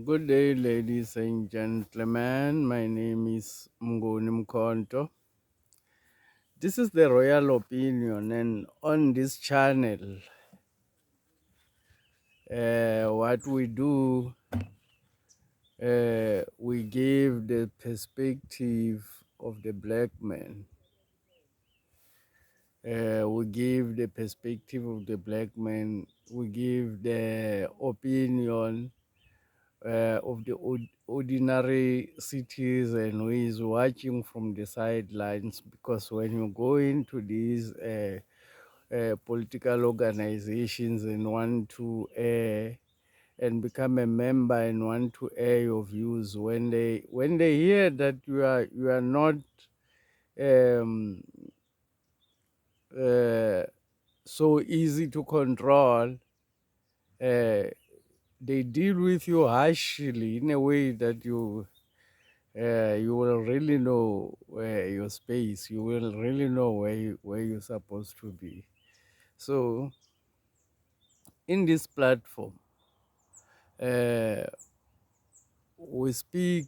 Good day, ladies and gentlemen. My name is Mngoni Mkonto. This is the Royal Opinion, and on this channel, what we do, we give the perspective of the black man. We give the perspective of the black man. We give the opinion of the ordinary citizen who is watching from the sidelines, because when you go into these political organizations and want to air and become a member and want to air your views, when they hear that you are not um, uh, so easy to control, they deal with you harshly in a way that you will really know your space. You will really know where you're supposed to be. So in this platform, uh, we speak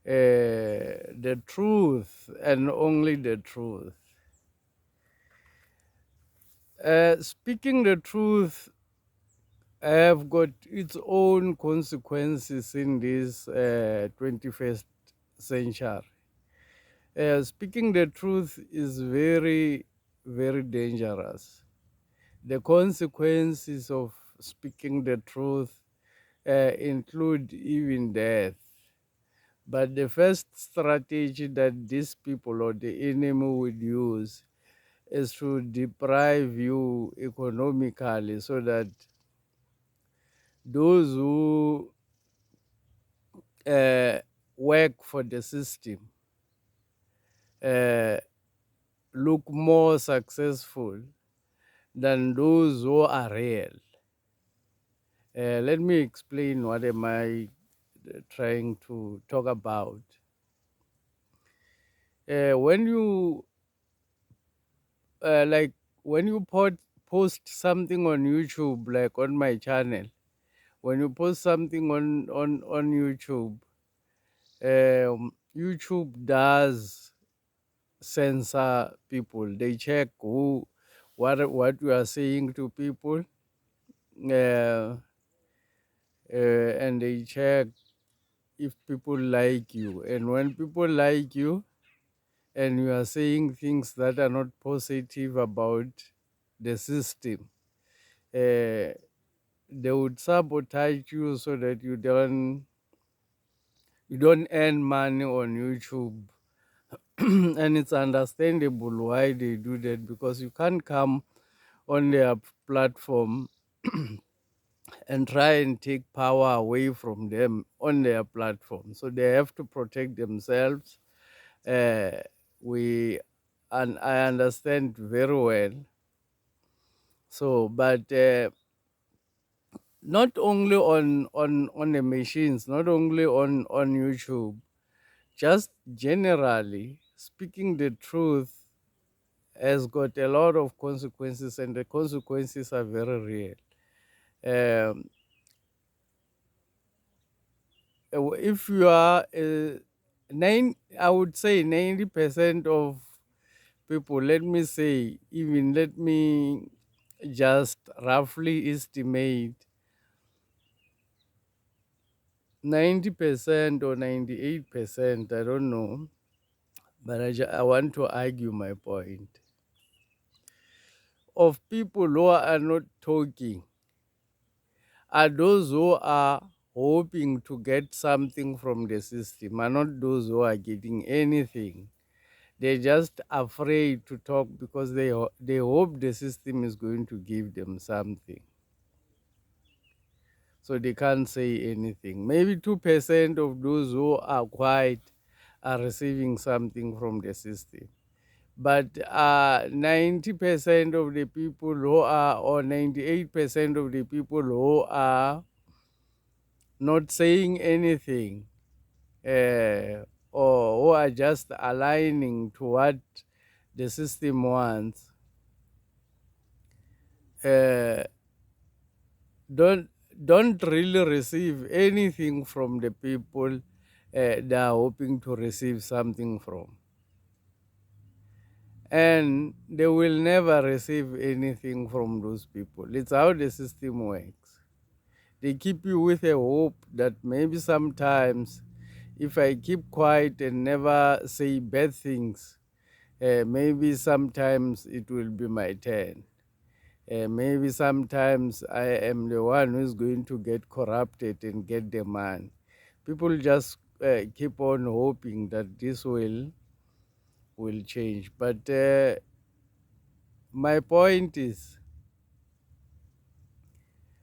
the truth and only the truth. Speaking the truth have got its own consequences in this 21st century. Speaking the truth is very, very dangerous. The consequences of speaking the truth include even death. But the first strategy that these people or the enemy would use is to deprive you economically, so that those who work for the system uh, look more successful than those who are real. Let me explain what am I trying to talk about. When you like when you post something on YouTube, like on my channel, when you post something on YouTube, YouTube does censor people. They check what you are saying to people, uh, and they check if people like you. And when people like you, and you are saying things that are not positive about the system, they would sabotage you so that you don't earn money on YouTube. And it's understandable why they do that, because you can't come on their platform and try and take power away from them on their platform. So they have to protect themselves. Uh, we and I understand very well. So, but not only on the machines, not only on YouTube, just generally speaking the truth has got a lot of consequences, and the consequences are very real. Um, if you are I would say 90% of people, let me say, even let me just roughly estimate 90% or 98%, I don't know, but I want to argue my point, of people who are not talking are those who are hoping to get something from the system, are not those who are getting anything. They're just afraid to talk because they hope the system is going to give them something. So they can't say anything. Maybe 2% of those who are quiet are receiving something from the system. But 90% of the people who are, or 98% of the people who are not saying anything, or who are just aligning to what the system wants, uh, don't don't really receive anything from the people they are hoping to receive something from. And they will never receive anything from those people. It's how the system works. They keep you with a hope that maybe sometimes if I keep quiet and never say bad things, maybe sometimes it will be my turn. Maybe sometimes I am the one who's going to get corrupted and get the man. People just keep on hoping that this will change. But my point is,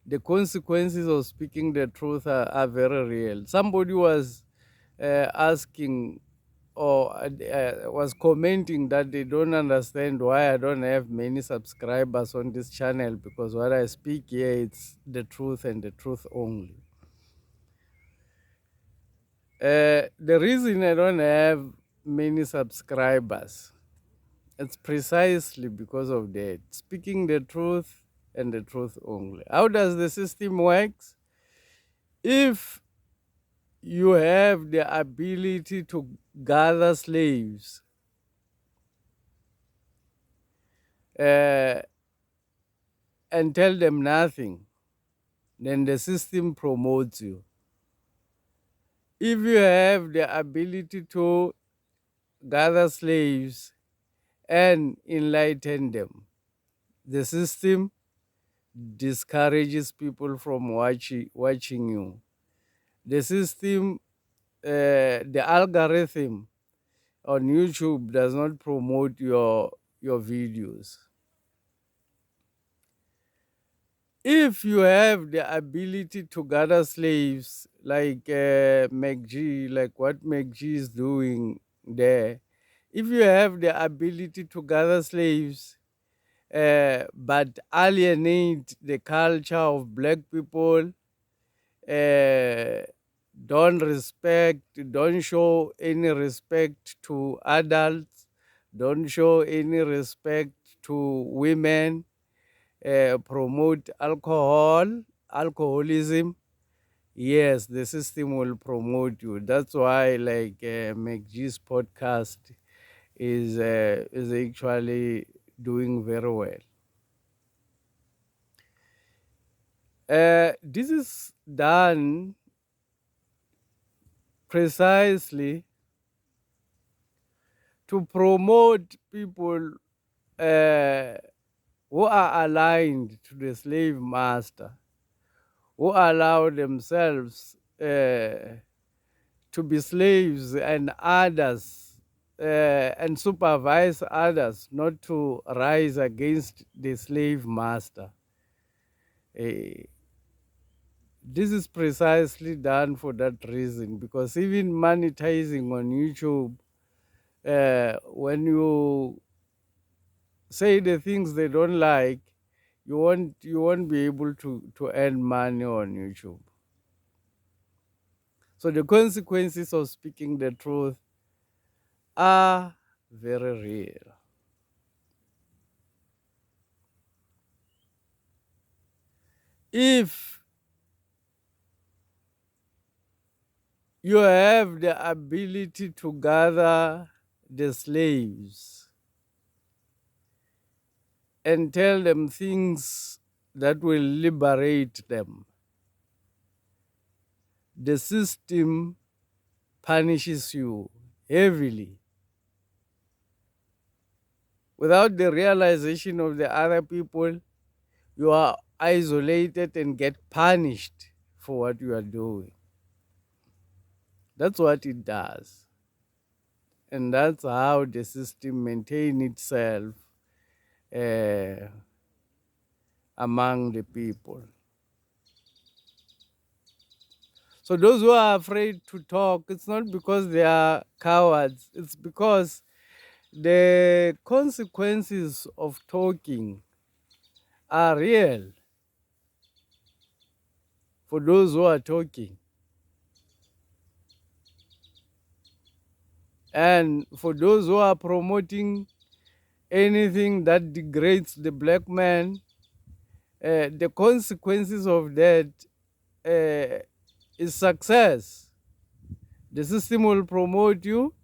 the consequences of speaking the truth are very real. Somebody was asking or was commenting that they don't understand why I don't have many subscribers on this channel, because what I speak here, it's the truth and the truth only. The reason I don't have many subscribers, it's precisely because of that. Speaking the truth and the truth only. How does the system works? If you have the ability to gather slaves, uh, and tell them nothing, then the system promotes you. If you have the ability to gather slaves and enlighten them, the system discourages people from watching you. The system, the algorithm on YouTube does not promote your videos. If you have the ability to gather slaves like McGee, like what McGee is doing there, if you have the ability to gather slaves but alienate the culture of black people, uh, don't show any respect to adults, don't show any respect to women, promote alcoholism, yes, the system will promote you. That's why, like, McGee's podcast is actually doing very well. This is done precisely to promote people uh, who are aligned to the slave master, who allow themselves to be slaves and others, and supervise others not to rise against the slave master. Eh, this is precisely done for that reason, because even monetizing on YouTube, when you say the things they don't like, you won't be able to earn money on YouTube. So the consequences of speaking the truth are very real. If you have the ability to gather the slaves and tell them things that will liberate them, the system punishes you heavily without the realization of the other people. You are isolated and get punished for what you are doing. That's what it does. And that's how the system maintains itself uh, among the people. So those who are afraid to talk, it's not because they are cowards. It's because the consequences of talking are real for those who are talking. And for those who are promoting anything that degrades the black man, the consequences of that is success. The system will promote you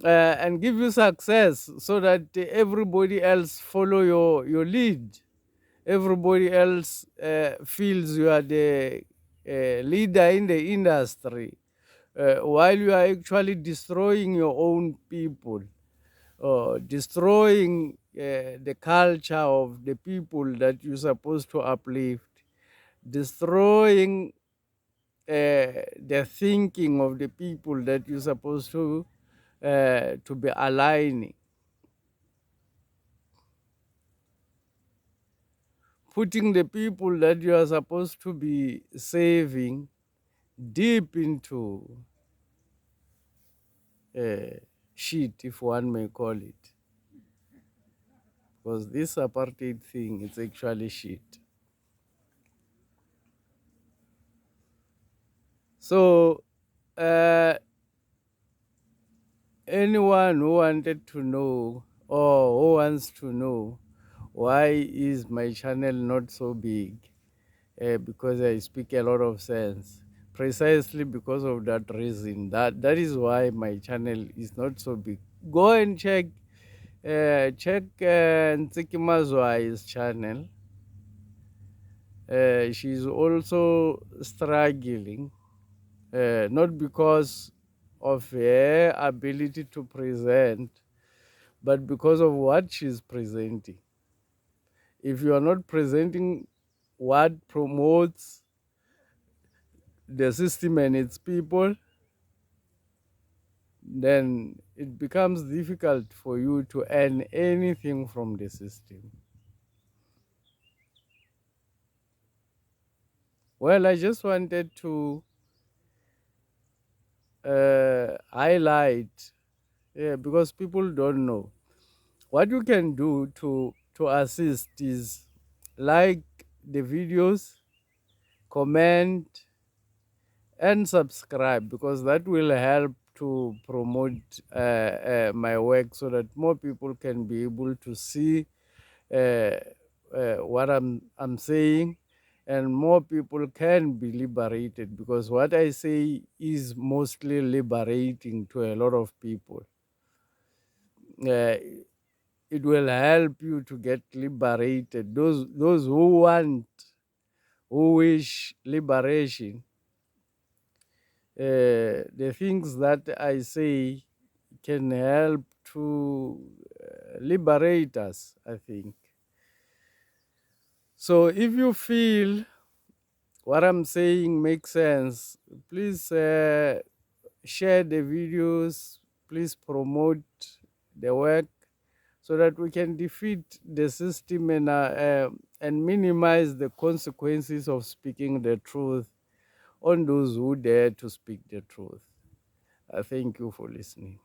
and give you success so that everybody else follow your lead. Everybody else feels you are the leader in the industry, while you are actually destroying your own people, destroying the culture of the people that you're supposed to uplift, destroying the thinking of the people that you're supposed to be aligning, putting the people that you are supposed to be saving deep into uh, shit, if one may call it. Because this apartheid thing is actually shit. So, anyone who wanted to know or who wants to know why is my channel not so big, because I speak a lot of sense, precisely because of that reason. That is why my channel is not so big. Go and check Ntsiki Mazwai's channel. She's also struggling, not because of her ability to present, but because of what she's presenting. If you are not presenting what promotes the system and its people, then it becomes difficult for you to earn anything from the system. Well, I just wanted to highlight, because people don't know. What you can do to assist is like the videos, comment, and subscribe, because that will help to promote my work so that more people can be able to see uh, what I'm saying, and more people can be liberated, because what I say is mostly liberating to a lot of people. Uh, it will help you to get liberated. Those who wish liberation, the things that I say can help to liberate us, I think. So if you feel what I'm saying makes sense, please share the videos, please promote the work so that we can defeat the system and minimize the consequences of speaking the truth on those who dare to speak the truth. Thank you for listening.